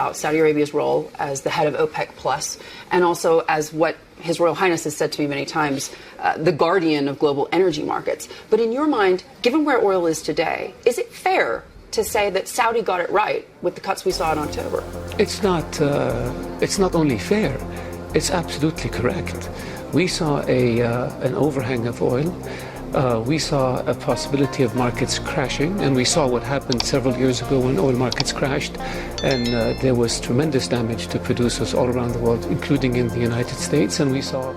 about Saudi Arabia's role as the head of OPEC Plus, and also as what His Royal Highness has said to me many times, the guardian of global energy markets. But in your mind, given where oil is today, is it fair to say that Saudi got it right with the cuts we saw in October? It's not only fair, it's absolutely correct. We saw an overhang of oil. We saw a possibility of markets crashing, and we saw what happened several years ago when oil markets crashed, and there was tremendous damage to producers all around the world, including in the United States, and we saw...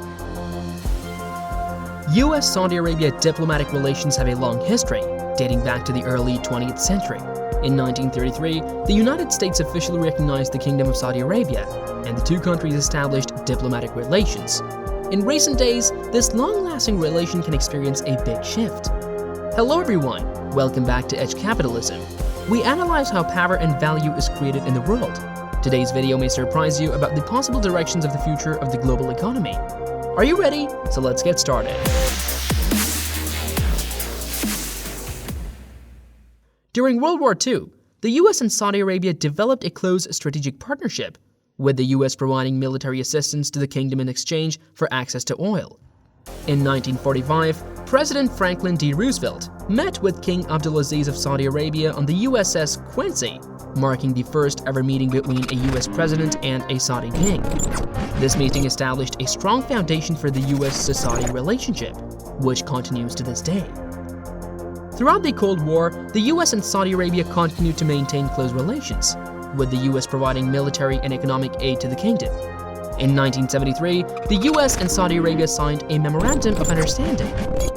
U.S.-Saudi Arabia diplomatic relations have a long history, dating back to the early 20th century. In 1933, the United States officially recognized the Kingdom of Saudi Arabia, and the two countries established diplomatic relations. In recent days, this long-lasting relation can experience a big shift. Hello everyone, welcome back to Edge Capitalism. We analyze how power and value is created in the world. Today's video may surprise you about the possible directions of the future of the global economy. Are you ready? So let's get started. During World War II, the US and Saudi Arabia developed a close strategic partnership, with the US providing military assistance to the kingdom in exchange for access to oil. In 1945, President Franklin D. Roosevelt met with King Abdulaziz of Saudi Arabia on the USS Quincy, marking the first ever meeting between a US president and a Saudi king. This meeting established a strong foundation for the US-Saudi relationship, which continues to this day. Throughout the Cold War, the US and Saudi Arabia continued to maintain close relations, with the US providing military and economic aid to the kingdom. In 1973, the US and Saudi Arabia signed a Memorandum of Understanding,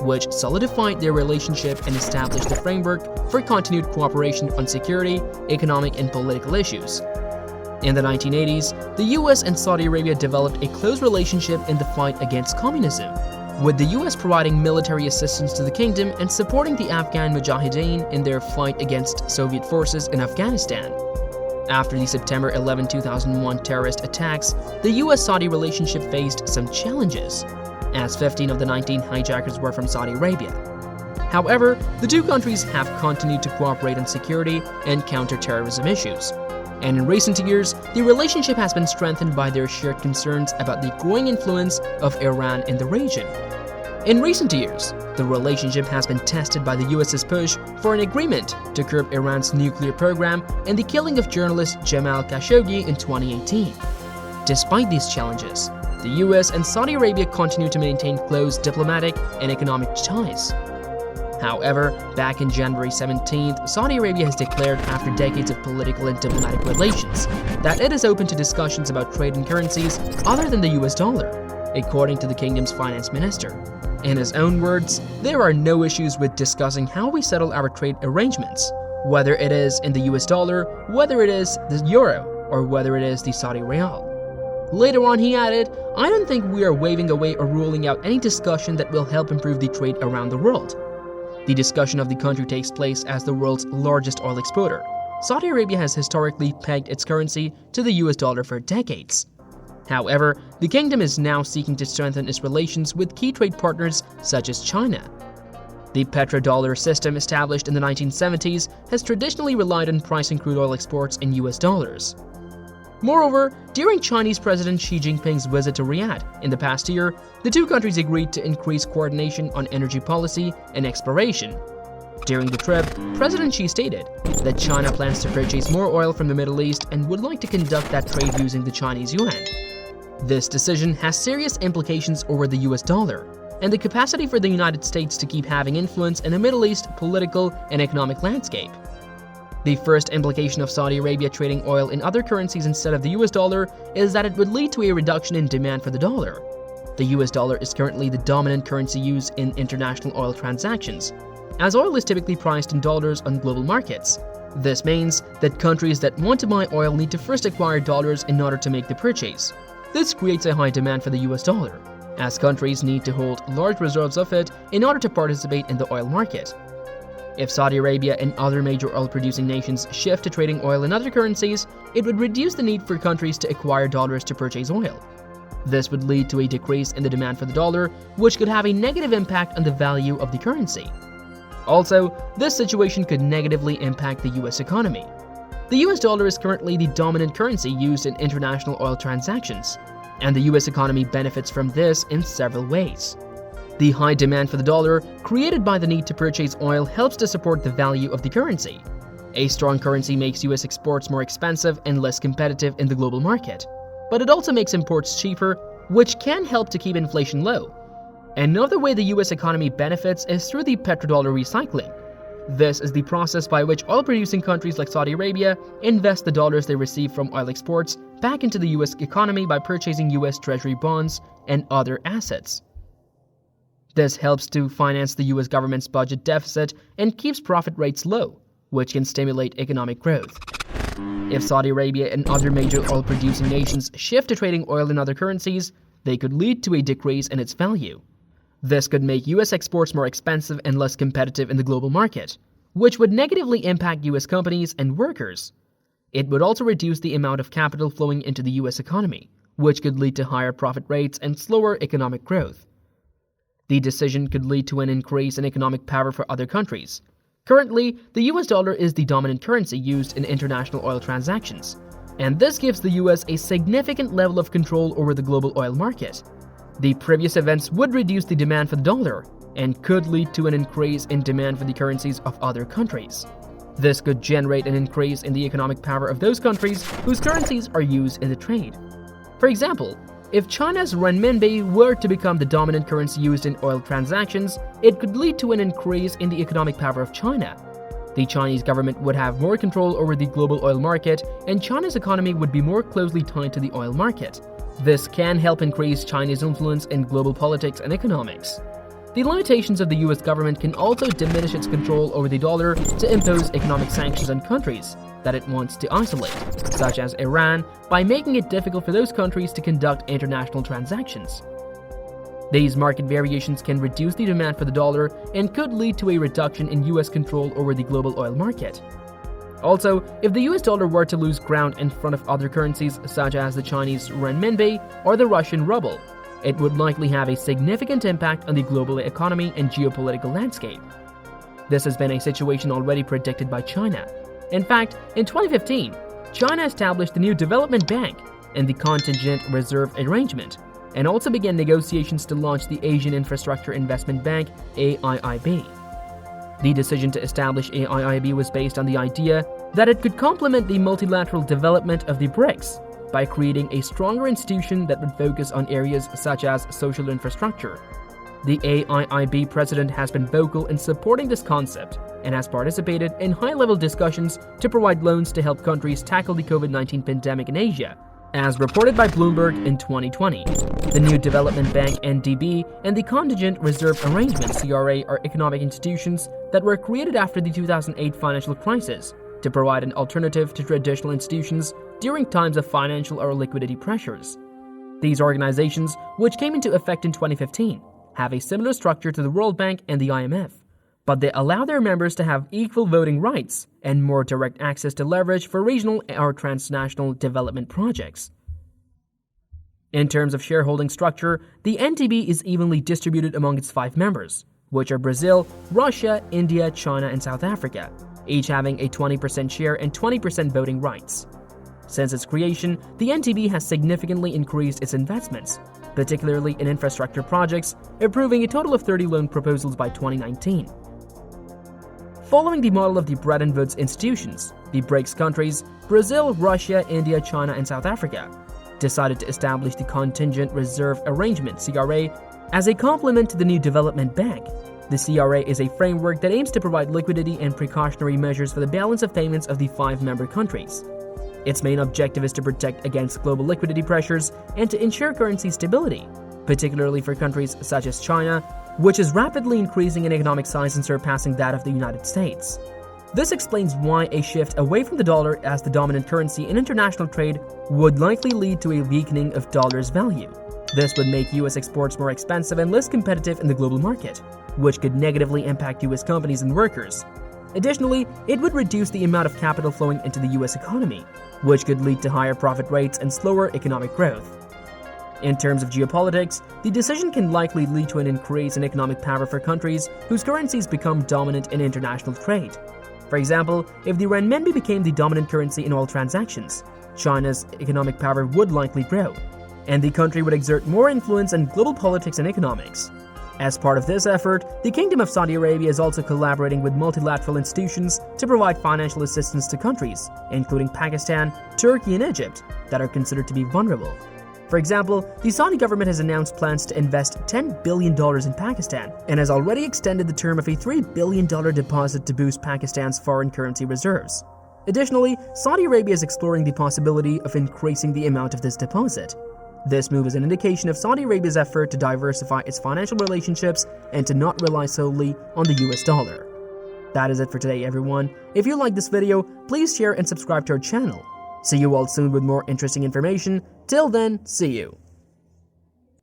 which solidified their relationship and established the framework for continued cooperation on security, economic, and political issues. In the 1980s, the US and Saudi Arabia developed a close relationship in the fight against communism, with the US providing military assistance to the kingdom and supporting the Afghan Mujahideen in their fight against Soviet forces in Afghanistan. After the September 11, 2001 terrorist attacks, the US-Saudi relationship faced some challenges, as 15 of the 19 hijackers were from Saudi Arabia. However, the two countries have continued to cooperate on security and counter-terrorism issues. And in recent years, the relationship has been strengthened by their shared concerns about the growing influence of Iran in the region. In recent years, the relationship has been tested by the US's push for an agreement to curb Iran's nuclear program and the killing of journalist Jamal Khashoggi in 2018. Despite these challenges, the US and Saudi Arabia continue to maintain close diplomatic and economic ties. However, back in January 17th, Saudi Arabia has declared, after decades of political and diplomatic relations, that it is open to discussions about trade in currencies other than the US dollar, according to the kingdom's finance minister. In his own words, there are no issues with discussing how we settle our trade arrangements, whether it is in the US dollar, whether it is the euro, or whether it is the Saudi rial. Later on, he added, "I don't think we are waving away or ruling out any discussion that will help improve the trade around the world." The discussion of the country takes place as the world's largest oil exporter. Saudi Arabia has historically pegged its currency to the US dollar for decades. However, the kingdom is now seeking to strengthen its relations with key trade partners such as China. The Petrodollar system, established in the 1970s, has traditionally relied on pricing crude oil exports in US dollars. Moreover, during Chinese President Xi Jinping's visit to Riyadh in the past year, the two countries agreed to increase coordination on energy policy and exploration. During the trip, President Xi stated that China plans to purchase more oil from the Middle East and would like to conduct that trade using the Chinese yuan. This decision has serious implications over the US dollar and the capacity for the United States to keep having influence in the Middle East political and economic landscape. The first implication of Saudi Arabia trading oil in other currencies instead of the US dollar is that it would lead to a reduction in demand for the dollar. The US dollar is currently the dominant currency used in international oil transactions, as oil is typically priced in dollars on global markets. This means that countries that want to buy oil need to first acquire dollars in order to make the purchase. This creates a high demand for the US dollar, as countries need to hold large reserves of it in order to participate in the oil market. If Saudi Arabia and other major oil-producing nations shift to trading oil in other currencies, it would reduce the need for countries to acquire dollars to purchase oil. This would lead to a decrease in the demand for the dollar, which could have a negative impact on the value of the currency. Also, this situation could negatively impact the US economy. The US dollar is currently the dominant currency used in international oil transactions, and the US economy benefits from this in several ways. The high demand for the dollar, created by the need to purchase oil, helps to support the value of the currency. A strong currency makes US exports more expensive and less competitive in the global market, but it also makes imports cheaper, which can help to keep inflation low. Another way the US economy benefits is through the petrodollar recycling. This is the process by which oil-producing countries like Saudi Arabia invest the dollars they receive from oil exports back into the US economy by purchasing US Treasury bonds and other assets. This helps to finance the US government's budget deficit and keeps profit rates low, which can stimulate economic growth. If Saudi Arabia and other major oil-producing nations shift to trading oil in other currencies, they could lead to a decrease in its value. This could make US exports more expensive and less competitive in the global market, which would negatively impact US companies and workers. It would also reduce the amount of capital flowing into the US economy, which could lead to higher profit rates and slower economic growth. The decision could lead to an increase in economic power for other countries. Currently, the US dollar is the dominant currency used in international oil transactions, and this gives the US a significant level of control over the global oil market. The previous events would reduce the demand for the dollar and could lead to an increase in demand for the currencies of other countries. This could generate an increase in the economic power of those countries whose currencies are used in the trade. For example, if China's renminbi were to become the dominant currency used in oil transactions, it could lead to an increase in the economic power of China. The Chinese government would have more control over the global oil market, and China's economy would be more closely tied to the oil market. This can help increase China's influence in global politics and economics. The limitations of the US government can also diminish its control over the dollar to impose economic sanctions on countries that it wants to isolate, such as Iran, by making it difficult for those countries to conduct international transactions. These market variations can reduce the demand for the dollar and could lead to a reduction in US control over the global oil market. Also, if the US dollar were to lose ground in front of other currencies such as the Chinese renminbi or the Russian ruble, it would likely have a significant impact on the global economy and geopolitical landscape. This has been a situation already predicted by China. In fact, in 2015, China established the new development bank and the contingent reserve arrangement, and also began negotiations to launch the Asian Infrastructure Investment Bank, AIIB. The decision to establish AIIB was based on the idea that it could complement the multilateral development of the BRICS by creating a stronger institution that would focus on areas such as social infrastructure. The AIIB president has been vocal in supporting this concept and has participated in high-level discussions to provide loans to help countries tackle the COVID-19 pandemic in Asia, as reported by Bloomberg in 2020. The new Development Bank (NDB) and the Contingent Reserve Arrangement (CRA) are economic institutions that were created after the 2008 financial crisis to provide an alternative to traditional institutions during times of financial or liquidity pressures. These organizations, which came into effect in 2015, have a similar structure to the World Bank and the IMF, but they allow their members to have equal voting rights and more direct access to leverage for regional or transnational development projects. In terms of shareholding structure, the NDB is evenly distributed among its 5 members, which are Brazil, Russia, India, China, and South Africa, each having a 20% share and 20% voting rights. Since its creation, the NDB has significantly increased its investments, particularly in infrastructure projects, approving a total of 30 loan proposals by 2019. Following the model of the Bretton Woods institutions, the BRICS countries, Brazil, Russia, India, China, and South Africa, decided to establish the Contingent Reserve Arrangement (CRA) as a complement to the new Development Bank. The CRA is a framework that aims to provide liquidity and precautionary measures for the balance of payments of the 5 member countries. Its main objective is to protect against global liquidity pressures and to ensure currency stability, particularly for countries such as China, which is rapidly increasing in economic size and surpassing that of the United States. This explains why a shift away from the dollar as the dominant currency in international trade would likely lead to a weakening of dollar's value. This would make US exports more expensive and less competitive in the global market, which could negatively impact US companies and workers. Additionally, it would reduce the amount of capital flowing into the US economy, which could lead to higher profit rates and slower economic growth. In terms of geopolitics, the decision can likely lead to an increase in economic power for countries whose currencies become dominant in international trade. For example, if the renminbi became the dominant currency in oil transactions, China's economic power would likely grow, and the country would exert more influence in global politics and economics. As part of this effort, the Kingdom of Saudi Arabia is also collaborating with multilateral institutions to provide financial assistance to countries, including Pakistan, Turkey, and Egypt, that are considered to be vulnerable. For example, the Saudi government has announced plans to invest $10 billion in Pakistan and has already extended the term of a $3 billion deposit to boost Pakistan's foreign currency reserves. Additionally, Saudi Arabia is exploring the possibility of increasing the amount of this deposit. This move is an indication of Saudi Arabia's effort to diversify its financial relationships and to not rely solely on the US dollar. That is it for today, everyone. If you like this video, please share and subscribe to our channel. See you all soon with more interesting information. Till then, see you.